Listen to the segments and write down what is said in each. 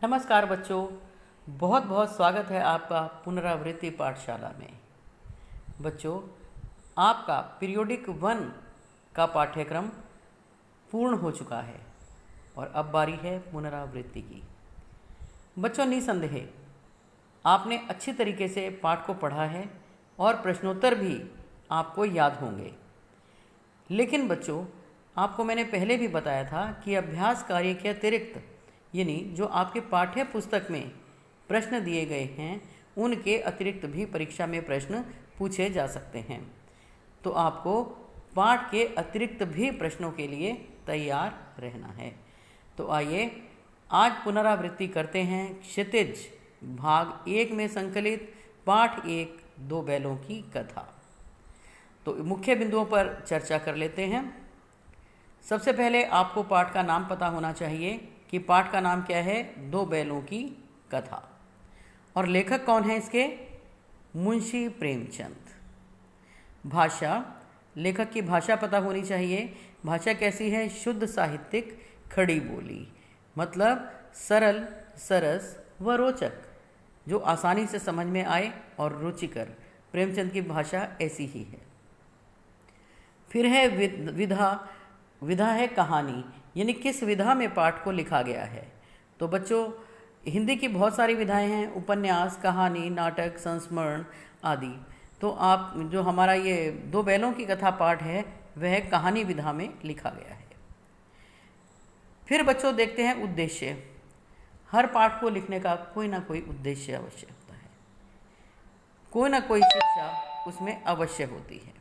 नमस्कार बच्चों, बहुत बहुत स्वागत है आपका पुनरावृत्ति पाठशाला में। बच्चों, आपका पीरियोडिक 1 का पाठ्यक्रम पूर्ण हो चुका है और अब बारी है पुनरावृत्ति की। बच्चों, निसंदेह आपने अच्छी तरीके से पाठ को पढ़ा है और प्रश्नोत्तर भी आपको याद होंगे। लेकिन बच्चों, आपको मैंने पहले भी बताया था कि अभ्यास कार्य के अतिरिक्त यानी जो आपके पाठ्य पुस्तक में प्रश्न दिए गए हैं उनके अतिरिक्त भी परीक्षा में प्रश्न पूछे जा सकते हैं। तो आपको पाठ के अतिरिक्त भी प्रश्नों के लिए तैयार रहना है। तो आइए आज पुनरावृत्ति करते हैं क्षितिज भाग 1 में संकलित पाठ 1 दो बैलों की कथा। तो मुख्य बिंदुओं पर चर्चा कर लेते हैं। सबसे पहले आपको पाठ का नाम पता होना चाहिए कि पाठ का नाम क्या है, दो बैलों की कथा। और लेखक कौन है इसके, मुंशी प्रेमचंद। भाषा, लेखक की भाषा पता होनी चाहिए। भाषा कैसी है, शुद्ध साहित्यिक खड़ी बोली, मतलब सरल, सरस व रोचक, जो आसानी से समझ में आए और रुचिकर। प्रेमचंद की भाषा ऐसी ही है। फिर है विधा। विधा है कहानी, यानी किस विधा में पाठ को लिखा गया है। तो बच्चों, हिंदी की बहुत सारी विधाएं हैं, उपन्यास, कहानी, नाटक, संस्मरण आदि। तो आप जो हमारा ये दो बैलों की कथा पाठ है वह कहानी विधा में लिखा गया है। फिर बच्चों देखते हैं उद्देश्य। हर पाठ को लिखने का कोई ना कोई उद्देश्य अवश्य होता है, कोई ना कोई शिक्षा उसमें अवश्य होती है।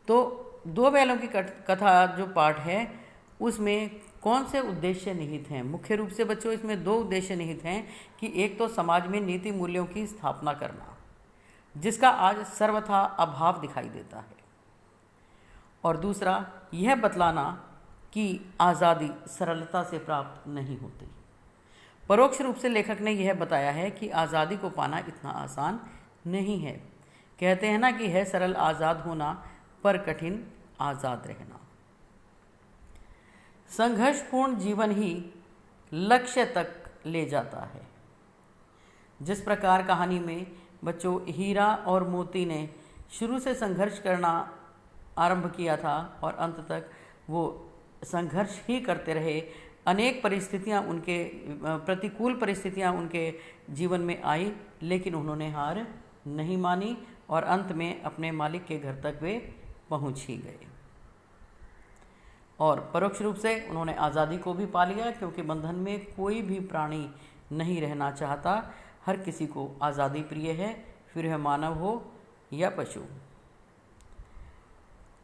तो दो बैलों की कथा जो पाठ है उसमें कौन से उद्देश्य निहित हैं। मुख्य रूप से बच्चों इसमें दो उद्देश्य निहित हैं कि एक तो समाज में नीति मूल्यों की स्थापना करना, जिसका आज सर्वथा अभाव दिखाई देता है, और दूसरा यह बतलाना कि आज़ादी सरलता से प्राप्त नहीं होती। परोक्ष रूप से लेखक ने यह बताया है कि आज़ादी को पाना इतना आसान नहीं है। कहते हैं ना कि है सरल आज़ाद होना, पर कठिन आज़ाद रहना। संघर्षपूर्ण जीवन ही लक्ष्य तक ले जाता है। जिस प्रकार कहानी में बच्चों हीरा और मोती ने शुरू से संघर्ष करना आरंभ किया था और अंत तक वो संघर्ष ही करते रहे। अनेक परिस्थितियां उनके प्रतिकूल परिस्थितियां उनके जीवन में आई, लेकिन उन्होंने हार नहीं मानी और अंत में अपने मालिक के घर तक वे पहुंच ही गए। और परोक्ष रूप से उन्होंने आज़ादी को भी पा लिया, क्योंकि बंधन में कोई भी प्राणी नहीं रहना चाहता। हर किसी को आज़ादी प्रिय है, फिर वह मानव हो या पशु।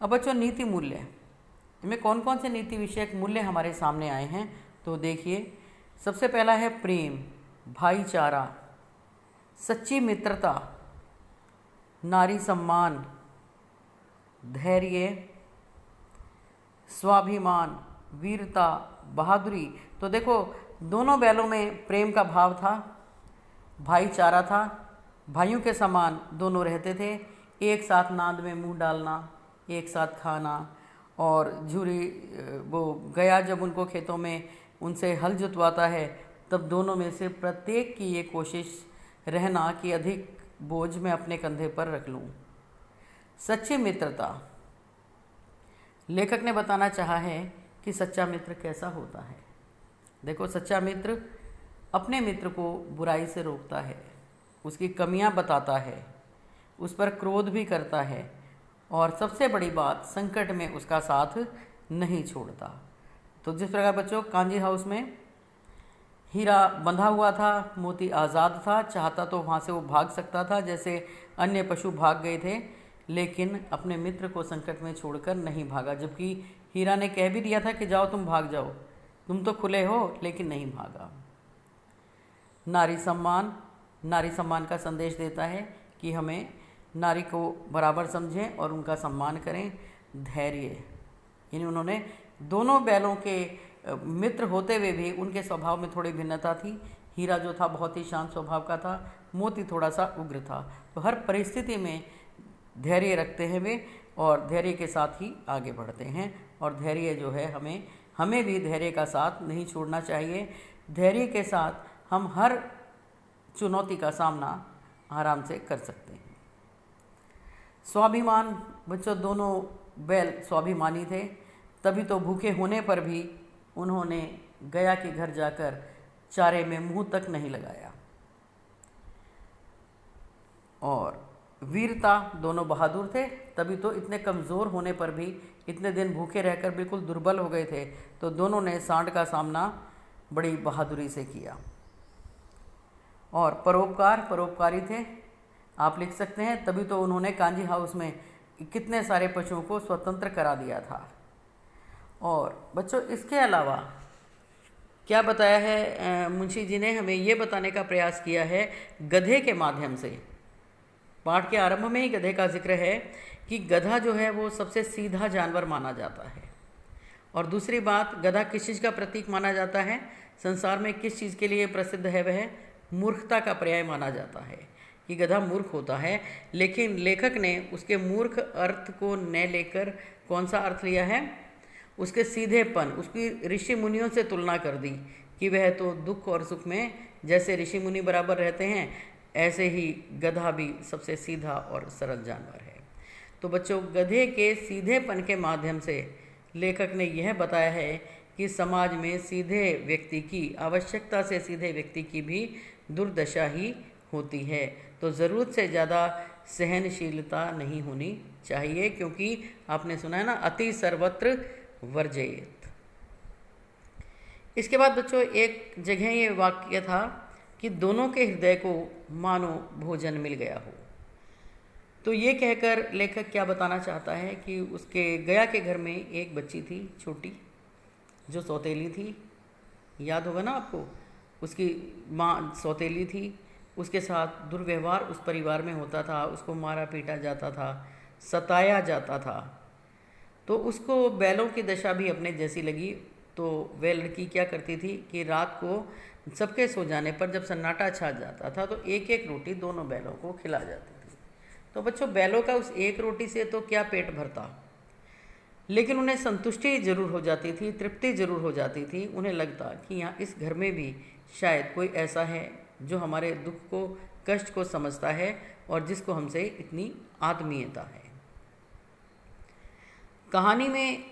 अब बच्चों नीति मूल्य, इनमें कौन कौन से नीति विषयक मूल्य हमारे सामने आए हैं। तो देखिए, सबसे पहला है प्रेम, भाईचारा, सच्ची मित्रता, नारी सम्मान, धैर्य, स्वाभिमान, वीरता, बहादुरी। तो देखो, दोनों बैलों में प्रेम का भाव था, भाईचारा था, भाइयों के समान दोनों रहते थे। एक साथ नाद में मुंह डालना, एक साथ खाना, और झूरी वो गया जब उनको खेतों में उनसे हल जुतवाता है, तब दोनों में से प्रत्येक की ये कोशिश रहना कि अधिक बोझ मैं अपने कंधे पर रख लूँ। सच्ची मित्रता, लेखक ने बताना चाहा है कि सच्चा मित्र कैसा होता है। देखो, सच्चा मित्र अपने मित्र को बुराई से रोकता है, उसकी कमियां बताता है, उस पर क्रोध भी करता है, और सबसे बड़ी बात, संकट में उसका साथ नहीं छोड़ता। तो जिस प्रकार बच्चों कांजी हाउस में हीरा बंधा हुआ था, मोती आज़ाद था, चाहता तो वहाँ से वो भाग सकता था जैसे अन्य पशु भाग गए थे, लेकिन अपने मित्र को संकट में छोड़कर नहीं भागा। जबकि हीरा ने कह भी दिया था कि जाओ तुम भाग जाओ, तुम तो खुले हो, लेकिन नहीं भागा। नारी सम्मान, नारी सम्मान का संदेश देता है कि हमें नारी को बराबर समझें और उनका सम्मान करें। धैर्य, यानी उन्होंने दोनों बैलों के मित्र होते हुए भी उनके स्वभाव में थोड़ी भिन्नता थी। हीरा जो था बहुत ही शांत स्वभाव का था, मोती थोड़ा सा उग्र था। तो हर परिस्थिति में धैर्य रखते हैं वे, और धैर्य के साथ ही आगे बढ़ते हैं। और धैर्य जो है हमें हमें भी धैर्य का साथ नहीं छोड़ना चाहिए। धैर्य के साथ हम हर चुनौती का सामना आराम से कर सकते हैं। स्वाभिमान, बच्चों दोनों बैल स्वाभिमानी थे, तभी तो भूखे होने पर भी उन्होंने गया के घर जाकर चारे में मुंह तक नहीं लगाया। और वीरता, दोनों बहादुर थे, तभी तो इतने कमज़ोर होने पर भी, इतने दिन भूखे रहकर बिल्कुल दुर्बल हो गए थे, तो दोनों ने सांड का सामना बड़ी बहादुरी से किया। और परोपकारी थे, आप लिख सकते हैं, तभी तो उन्होंने कांजी हाउस में कितने सारे पशुओं को स्वतंत्र करा दिया था। और बच्चों इसके अलावा क्या बताया है मुंशी जी ने, हमें ये बताने का प्रयास किया है गधे के माध्यम से। पाठ के आरंभ में ही गधे का जिक्र है कि गधा जो है वो सबसे सीधा जानवर माना जाता है। और दूसरी बात, गधा किस चीज़ का प्रतीक माना जाता है, संसार में किस चीज़ के लिए प्रसिद्ध है, वह मूर्खता का पर्याय माना जाता है कि गधा मूर्ख होता है। लेकिन लेखक ने उसके मूर्ख अर्थ को न लेकर कौन सा अर्थ लिया है, उसके सीधेपन, उसकी ऋषि मुनियों से तुलना कर दी कि वह तो दुख और सुख में जैसे ऋषि मुनि बराबर रहते हैं, ऐसे ही गधा भी सबसे सीधा और सरल जानवर है। तो बच्चों गधे के सीधेपन के माध्यम से लेखक ने यह बताया है कि समाज में सीधे व्यक्ति की, आवश्यकता से सीधे व्यक्ति की भी दुर्दशा ही होती है। तो ज़रूरत से ज़्यादा सहनशीलता नहीं होनी चाहिए, क्योंकि आपने सुना है ना, अति सर्वत्र वर्जयेत। इसके बाद बच्चों एक जगह ये वाक्य था कि दोनों के हृदय को मानो भोजन मिल गया हो। तो ये कहकर लेखक क्या बताना चाहता है कि उसके गया के घर में एक बच्ची थी छोटी, जो सौतेली थी। याद होगा ना आपको, उसकी माँ सौतेली थी, उसके साथ दुर्व्यवहार उस परिवार में होता था, उसको मारा पीटा जाता था, सताया जाता था। तो उसको बैलों की दशा भी अपने जैसी लगी। तो वह लड़की क्या करती थी कि रात को सबके सो जाने पर जब सन्नाटा छा जाता था तो एक एक रोटी दोनों बैलों को खिला जाती थी। तो बच्चों बैलों का उस एक रोटी से तो क्या पेट भरता, लेकिन उन्हें संतुष्टि जरूर हो जाती थी, तृप्ति जरूर हो जाती थी। उन्हें लगता कि यहाँ इस घर में भी शायद कोई ऐसा है जो हमारे दुख को, कष्ट को समझता है और जिसको हमसे इतनी आत्मीयता है। कहानी में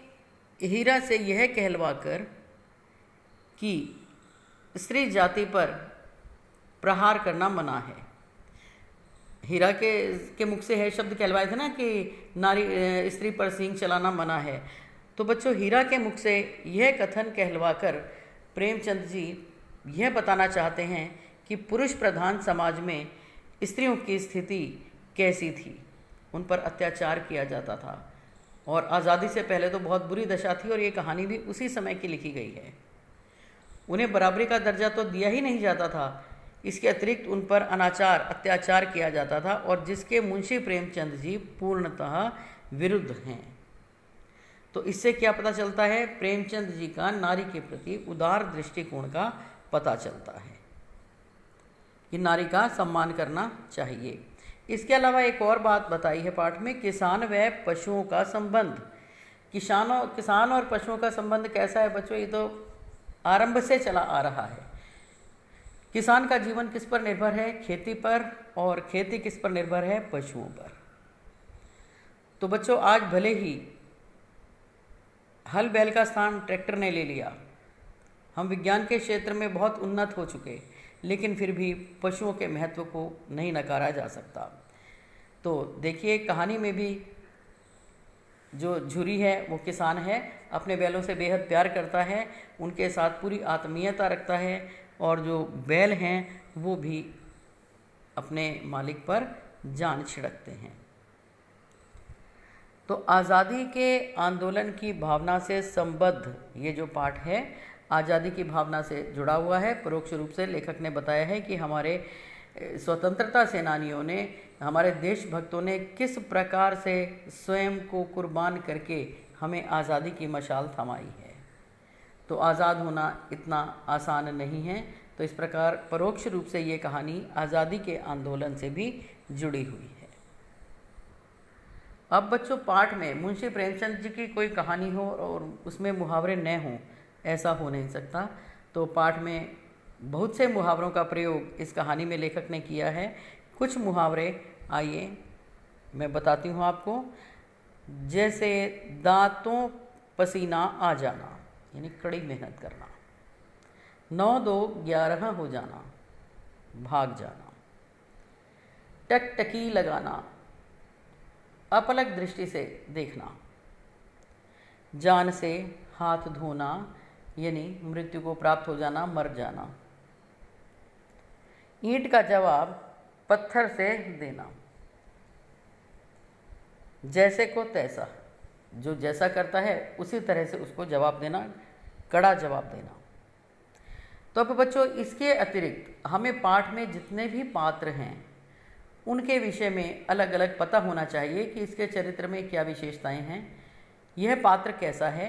हीरा से यह कहलवाकर कि स्त्री जाति पर प्रहार करना मना है, हीरा के मुख से है शब्द कहलवाए थे ना कि नारी स्त्री पर सींग चलाना मना है। तो बच्चों हीरा के मुख से यह कथन कहलवाकर प्रेमचंद जी यह बताना चाहते हैं कि पुरुष प्रधान समाज में स्त्रियों की स्थिति कैसी थी, उन पर अत्याचार किया जाता था और आज़ादी से पहले तो बहुत बुरी दशा थी। और ये कहानी भी उसी समय की लिखी गई है। उन्हें बराबरी का दर्जा तो दिया ही नहीं जाता था, इसके अतिरिक्त उन पर अनाचार, अत्याचार किया जाता था, और जिसके मुंशी प्रेमचंद जी पूर्णतः विरुद्ध हैं। तो इससे क्या पता चलता है, प्रेमचंद जी का नारी के प्रति उदार दृष्टिकोण का पता चलता है कि नारी का सम्मान करना चाहिए। इसके अलावा एक और बात बताई है पाठ में, किसान व पशुओं का संबंध। किसान और पशुओं का संबंध कैसा है बच्चों, ये तो आरंभ से चला आ रहा है। किसान का जीवन किस पर निर्भर है, खेती पर, और खेती किस पर निर्भर है, पशुओं पर। तो बच्चों आज भले ही हल बैल का स्थान ट्रैक्टर ने ले लिया, हम विज्ञान के क्षेत्र में बहुत उन्नत हो चुके, लेकिन फिर भी पशुओं के महत्व को नहीं नकारा जा सकता। तो देखिए कहानी में भी जो झुरी है वो किसान है, अपने बैलों से बेहद प्यार करता है, उनके साथ पूरी आत्मीयता रखता है, और जो बैल हैं वो भी अपने मालिक पर जान छिड़कते हैं। तो आज़ादी के आंदोलन की भावना से संबद्ध ये जो पाठ है आज़ादी की भावना से जुड़ा हुआ है। परोक्ष रूप से लेखक ने बताया है कि हमारे स्वतंत्रता सेनानियों ने, हमारे देशभक्तों ने किस प्रकार से स्वयं को कुर्बान करके हमें आज़ादी की मशाल थमाई है। तो आज़ाद होना इतना आसान नहीं है। तो इस प्रकार परोक्ष रूप से ये कहानी आज़ादी के आंदोलन से भी जुड़ी हुई है। अब बच्चों पाठ में मुंशी प्रेमचंद जी की कोई कहानी हो और उसमें मुहावरे न हों ऐसा हो नहीं सकता। तो पाठ में बहुत से मुहावरों का प्रयोग इस कहानी में लेखक ने किया है। कुछ मुहावरे आइए मैं बताती हूँ आपको। जैसे दांतों पसीना आ जाना, यानी कड़ी मेहनत करना। 9 2 11 हो जाना, भाग जाना। टकटकी लगाना, अपलक दृष्टि से देखना। जान से हाथ धोना, यानी मृत्यु को प्राप्त हो जाना, मर जाना। ईंट का जवाब पत्थर से देना। जैसे को तैसा, जो जैसा करता है उसी तरह से उसको जवाब देना, कड़ा जवाब देना। तो अब बच्चों, इसके अतिरिक्त हमें पाठ में जितने भी पात्र हैं उनके विषय में अलग अलग पता होना चाहिए कि इसके चरित्र में क्या विशेषताएं हैं, यह पात्र कैसा है,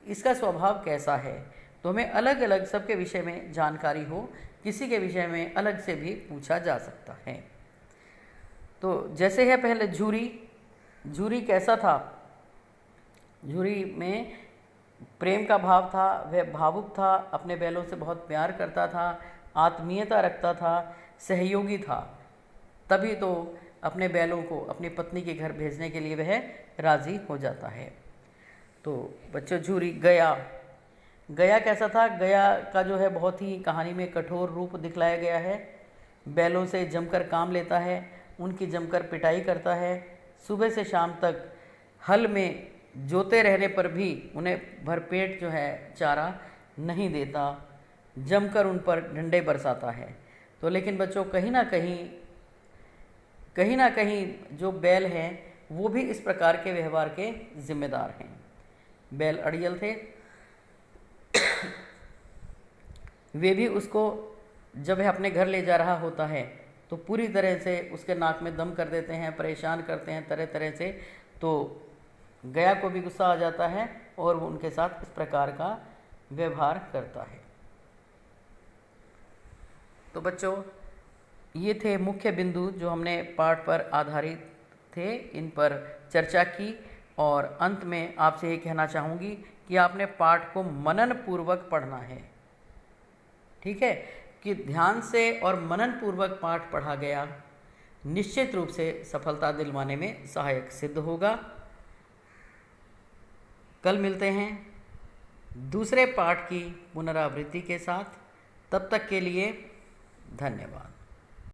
इसका स्वभाव कैसा है। तो हमें अलग अलग सबके विषय में जानकारी हो, किसी के विषय में अलग से भी पूछा जा सकता है। तो जैसे है पहले झूरी। झूरी कैसा था? झूरी में प्रेम का भाव था, वह भावुक था, अपने बैलों से बहुत प्यार करता था, आत्मीयता रखता था, सहयोगी था। तभी तो अपने बैलों को अपनी पत्नी के घर भेजने के लिए वह राज़ी हो जाता है। तो बच्चों, झूरी। गया। गया कैसा था? गया का जो है बहुत ही कहानी में कठोर रूप दिखलाया गया है। बैलों से जमकर काम लेता है, उनकी जमकर पिटाई करता है, सुबह से शाम तक हल में जोते रहने पर भी उन्हें भरपेट जो है चारा नहीं देता, जमकर उन पर डंडे बरसाता है। तो लेकिन बच्चों, कहीं ना कहीं जो बैल हैं वो भी इस प्रकार के व्यवहार के जिम्मेदार हैं। बैल अड़ियल थे। वे भी उसको जब वह अपने घर ले जा रहा होता है तो पूरी तरह से उसके नाक में दम कर देते हैं, परेशान करते हैं तरह तरह से। तो गया को भी गुस्सा आ जाता है और वो उनके साथ इस प्रकार का व्यवहार करता है। तो बच्चों, ये थे मुख्य बिंदु जो हमने पाठ पर आधारित थे, इन पर चर्चा की। और अंत में आपसे ये कहना चाहूँगी कि आपने पाठ को मनन पूर्वक पढ़ना है। ठीक है, कि ध्यान से और मनन पूर्वक पाठ पढ़ा गया निश्चित रूप से सफलता दिलवाने में सहायक सिद्ध होगा। कल मिलते हैं दूसरे पाठ की पुनरावृत्ति के साथ। तब तक के लिए धन्यवाद।